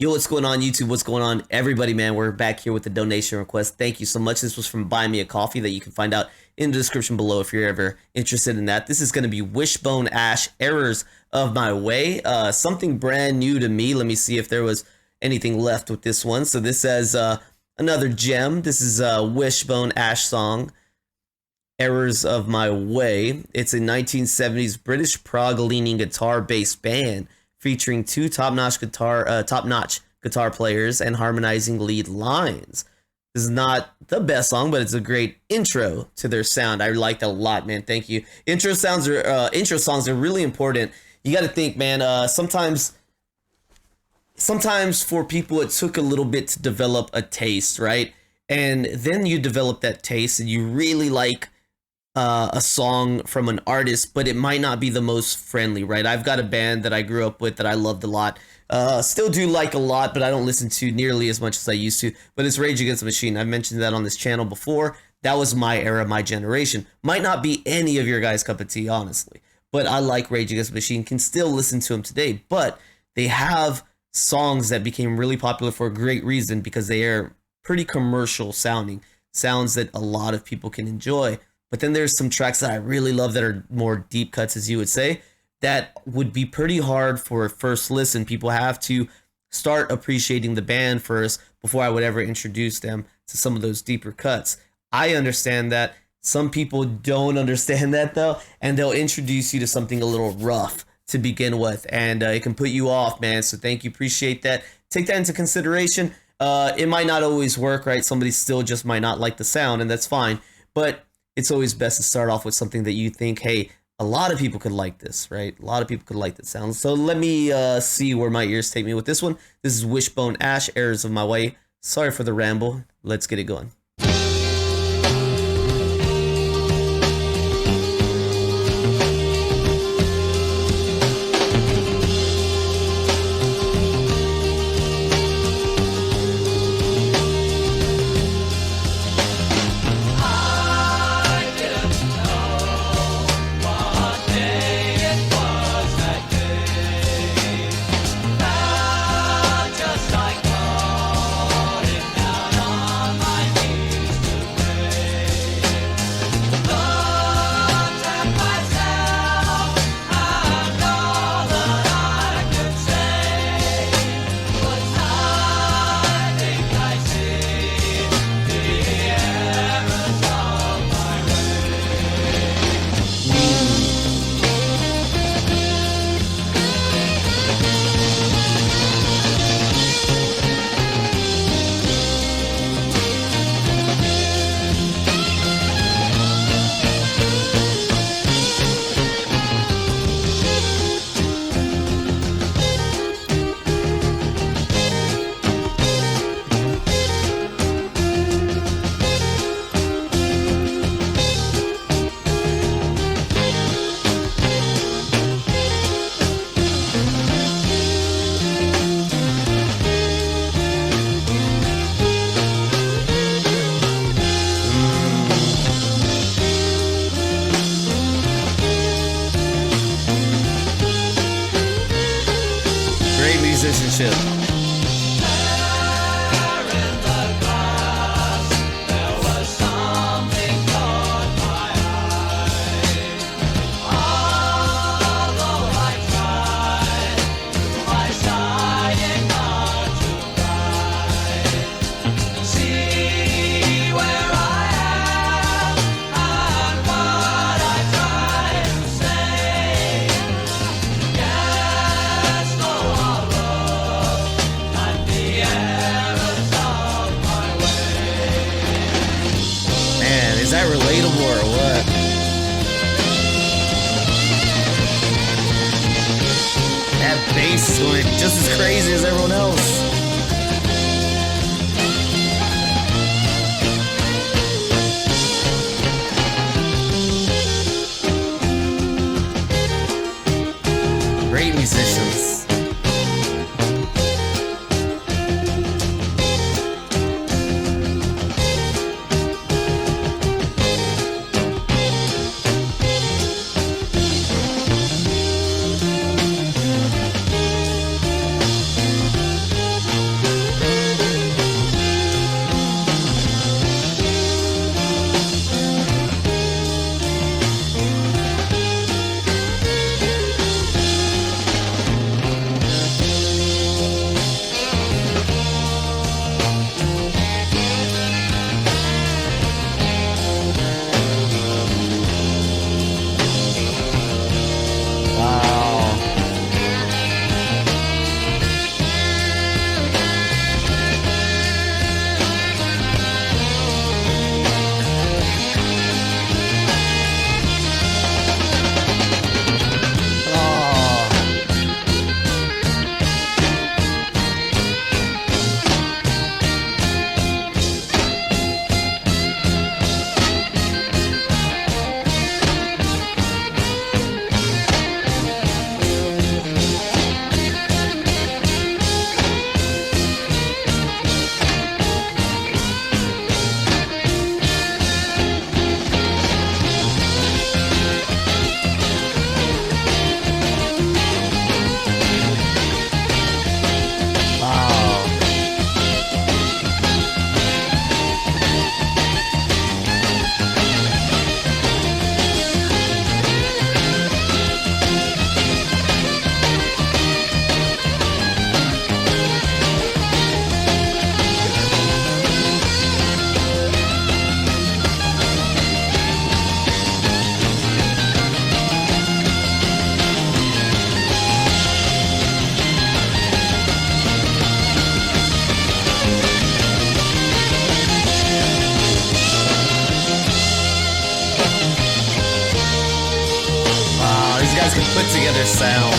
Yo, what's going on, YouTube? What's going on, everybody, man? We're back here with the donation request. Thank you so much. This was from Buy Me a Coffee that you can find out in the description below if you're ever interested in that. This is going to be Wishbone Ash, Errors of My Way. Something brand new to me. Let me see if there was anything left with this one. So this says another gem. This is a Wishbone Ash song, Errors of My Way. It's a 1970s British prog-leaning guitar-based band featuring two top-notch guitar players and harmonizing lead lines. This is not the best song, but it's a great intro to their sound. I like that a lot, man. Thank you. Intro songs are really important. You got to think, man. Sometimes for people, it took a little bit to develop a taste, right? And then you develop that taste, and you really like a song from an artist, but it might not be the most friendly, right? I've got a band that I grew up with that I loved a lot, still do like a lot, but I don't listen to nearly as much as I used to, but it's Rage Against the Machine. I've mentioned that on this channel before. That was my era, my generation. Might not be any of your guys' cup of tea, honestly, but I like Rage Against the Machine, can still listen to them today, but they have songs that became really popular for a great reason, because they are pretty commercial sounding, sounds that a lot of people can enjoy. But then there's some tracks that I really love that are more deep cuts, as you would say, that would be pretty hard for a first listen. People have to start appreciating the band first before I would ever introduce them to some of those deeper cuts. I understand that. Some people don't understand that, though, and they'll introduce you to something a little rough to begin with, and it can put you off, man. So thank you. Appreciate that. Take that into consideration. It might not always work, right? Somebody still just might not like the sound, and that's fine. But it's always best to start off with something that you think, hey, a lot of people could like this, right? A lot of people could like that sound. So let me see where my ears take me with this one. This is Wishbone Ash, Errors of My Way. Sorry for the ramble. Let's get it going. Great musicianship. Is that relatable or what? That bass is going just as crazy as everyone else. Great musicians. put together sound.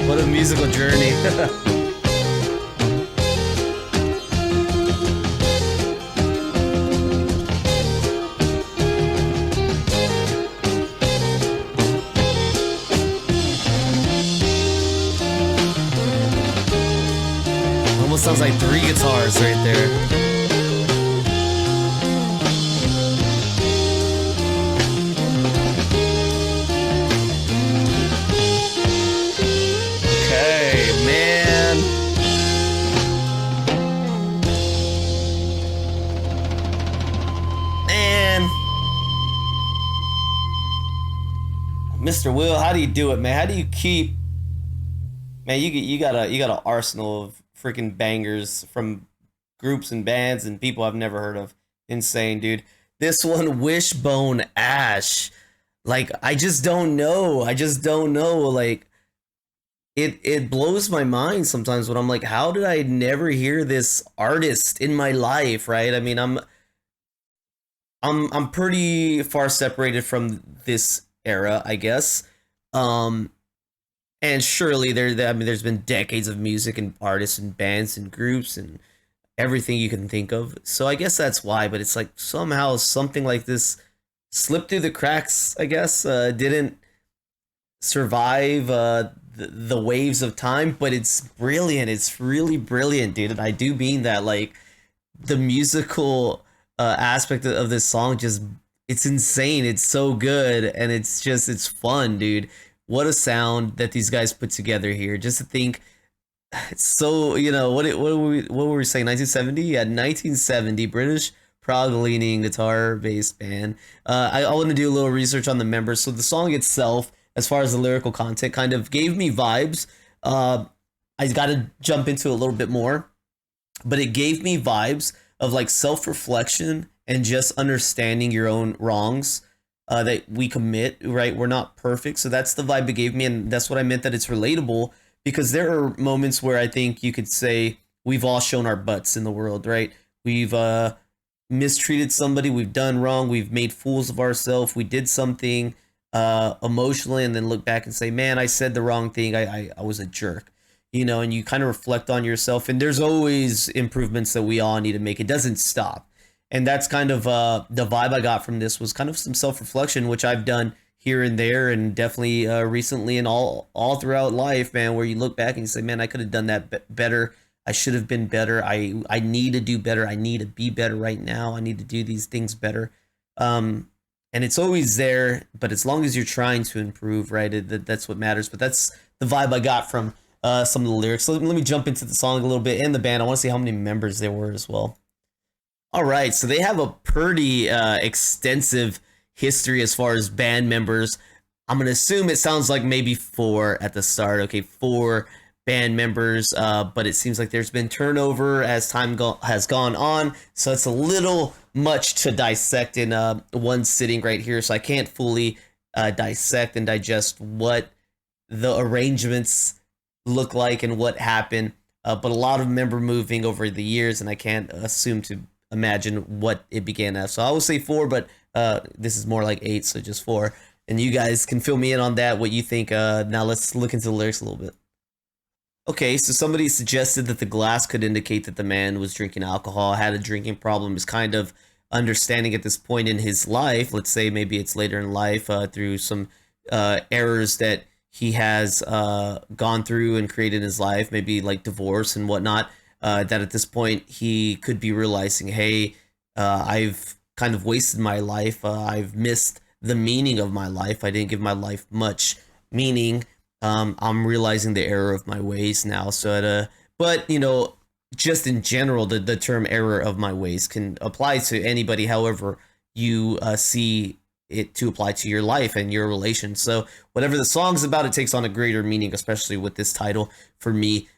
What a musical journey. Almost sounds like 3 guitars right there. Mr. Will, how do you do it, man? How do you keep, man? You got an arsenal of freaking bangers from groups and bands and people I've never heard of. Insane, dude. This one, Wishbone Ash, like I just don't know. Like it blows my mind sometimes when I'm like, how did I never hear this artist in my life, right? I mean, I'm pretty far separated from this era, I guess. And surely I mean, there's been decades of music and artists and bands and groups and everything you can think of. So I guess that's why, but it's like somehow something like this slipped through the cracks, I guess. Didn't survive the waves of time, but it's brilliant. It's really brilliant, dude. And I do mean that, like, the musical aspect of this song just, it's insane. It's so good, and it's fun, dude. What a sound that these guys put together here. Just to think, it's so, you know, what were we saying? 1970? Yeah, 1970 British prog leaning guitar based band. I want to do a little research on the members. So the song itself, as far as the lyrical content, kind of gave me vibes. I got to jump into a little bit more, but it gave me vibes of like self-reflection and just understanding your own wrongs that we commit, right? We're not perfect. So that's the vibe it gave me. And that's what I meant, that it's relatable, because there are moments where I think you could say we've all shown our butts in the world, right? We've mistreated somebody, we've done wrong, we've made fools of ourselves, we did something emotionally, and then look back and say, man, I said the wrong thing, I was a jerk. You know, and you kind of reflect on yourself, and there's always improvements that we all need to make. It doesn't stop. And that's kind of the vibe I got from this, was kind of some self-reflection, which I've done here and there, and definitely recently and all throughout life, man, where you look back and you say, man, I could have done that better. I should have been better. I need to do better. I need to be better right now. I need to do these things better. And it's always there, but as long as you're trying to improve, right, that's what matters. But that's the vibe I got from some of the lyrics. So let me jump into the song a little bit, and the band. I want to see how many members there were as well. All right, so they have a pretty extensive history as far as band members. I'm going to assume it sounds like maybe 4 at the start. Okay, 4 band members, but it seems like there's been turnover as time has gone on. So it's a little much to dissect in one sitting right here. So I can't fully dissect and digest what the arrangements look like and what happened. But a lot of member moving over the years, and I can't assume to imagine what it began as. So I will say 4, but this is more like 8, so just 4. And you guys can fill me in on that, what you think. Now let's look into the lyrics a little bit. Okay, so somebody suggested that the glass could indicate that the man was drinking alcohol, had a drinking problem, is kind of understanding at this point in his life. Let's say maybe it's later in life through some errors that he has gone through and created in his life, maybe like divorce and whatnot. That at this point he could be realizing, hey, I've kind of wasted my life. I've missed the meaning of my life. I didn't give my life much meaning. I'm realizing the error of my ways now. But just in general, the term error of my ways can apply to anybody, however you see it to apply to your life and your relation. So whatever the song's about, it takes on a greater meaning, especially with this title for me.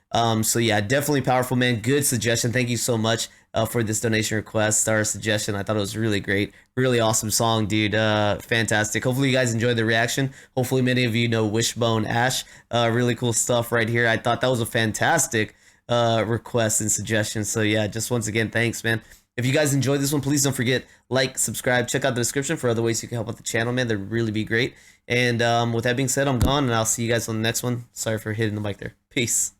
So yeah, definitely powerful, man. Good suggestion. Thank you so much for this donation request or suggestion. I thought it was really great. Really awesome song, dude. Fantastic. Hopefully you guys enjoyed the reaction. Hopefully many of you know Wishbone Ash. Really cool stuff right here. I thought that was a fantastic request and suggestion. So yeah, just once again, thanks, man. If you guys enjoyed this one, please don't forget, like, subscribe, check out the description for other ways you can help out the channel, man. That'd really be great. And with that being said, I'm gone, and I'll see you guys on the next one. Sorry for hitting the mic there. Peace.